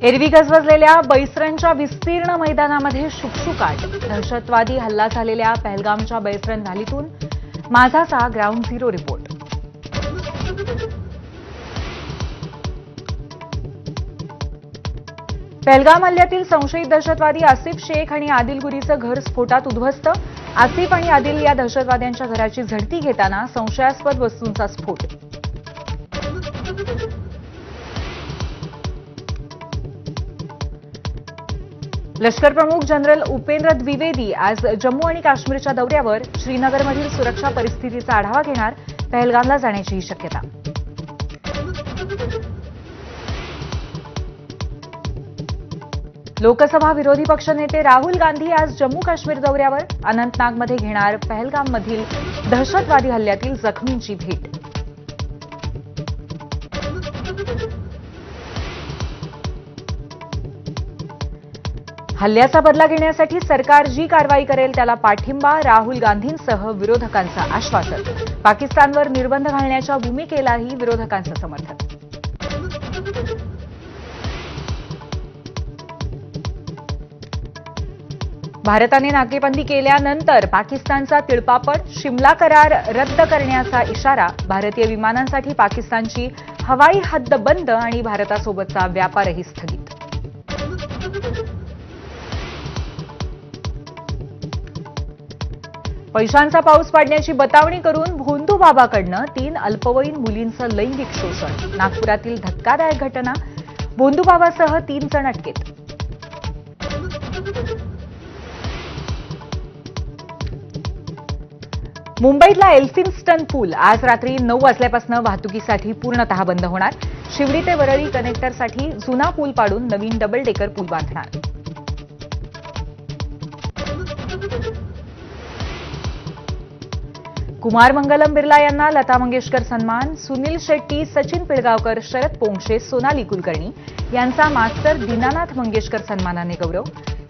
एरवी गजबजलेल्या बैसरणच्या विस्तीर्ण मैदानामध्ये शुकशुकाट. दहशतवादी हल्ला झालेल्या पहलगामच्या बैसरण व्हॅलीतून माझाचा ग्राउंड झिरो रिपोर्ट. पहलगाम हल्ल्यातील संशयित दहशतवादी आसिफ शेख आणि आदिल गुरीचं घर स्फोटात उद्ध्वस्त. आसिफ आणि आदिल या दहशतवाद्यांच्या घराची झडती घेताना संशयास्पद वस्तूंचा स्फोट. लष्कर प्रमुख जनरल उपेंद्र द्विवेदी आज जम्मू आणि काश्मीरच्या दौऱ्यावर. श्रीनगरमधील सुरक्षा परिस्थितीचा आढावा घेणार. पहलगामला जाण्याचीही शक्यता. लोकसभा विरोधी पक्षनेते राहुल गांधी आज जम्मू काश्मीर दौऱ्यावर. अनंतनागमध्ये घेणार पहलगाममधील दहशतवादी हल्ल्यातील जखमींची भेट. हल्ल्याचा बदला घेण्यासाठी सरकार जी कारवाई करेल त्याला पाठिंबा. राहुल गांधींसह विरोधकांचं आश्वासन. पाकिस्तानवर निर्बंध घालण्याच्या भूमिकेलाही विरोधकांचं समर्थन. भारताने नाकेबंदी केल्यानंतर पाकिस्तानचा तिळपापड. शिमला करार रद्द करण्याचा इशारा. भारतीय विमानांसाठी पाकिस्तानची हवाई हद्द बंद आणि भारतासोबतचा व्यापारही स्थगित. पैशांचा पाऊस पाडण्याची बतावणी करून भोंदू बाबाकडनं 3 अल्पवयीन मुलींचं लैंगिक शोषण. नागपुरातील धक्कादायक घटना. भोंदू बाबासह 3 जण अटकेत. मुंबईतला एल्फिन्स्टन पूल आज रात्री 9 वाजल्यापासून वाहतुकीसाठी पूर्णतः बंद होणार. शिवडी ते वरळी कनेक्टरसाठी जुना पूल पाडून नवीन डबल डेकर पूल बांधणार. कुमार मंगलम बिर्ला यांना लता मंगेशकर सन्मान. सुनील शेट्टी, सचिन पिळगावकर, शरद पोंक्षे, सोनाली कुलकर्णी यांचा मास्तर दीनानाथ मंगेशकर सन्मानाने गौरव.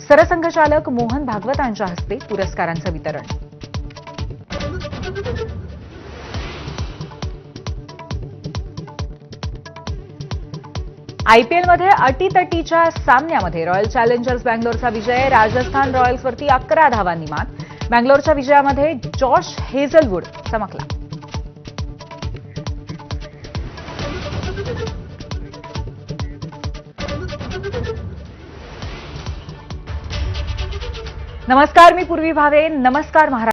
सरसंघचालक मोहन भागवतांच्या हस्ते पुरस्कारांचं वितरण. आयपीएलमध्ये अटीतटीच्या सामन्यामध्ये रॉयल चॅलेंजर्स बँगलोरचा विजय. राजस्थान रॉयल्सवरती 11 धावांनी मात. बँगलोरच्या विजयामध्ये जॉश हेझलवूड चमकला. नमस्कार, मी पूर्वी भावे. नमस्कार महाराष्ट्र.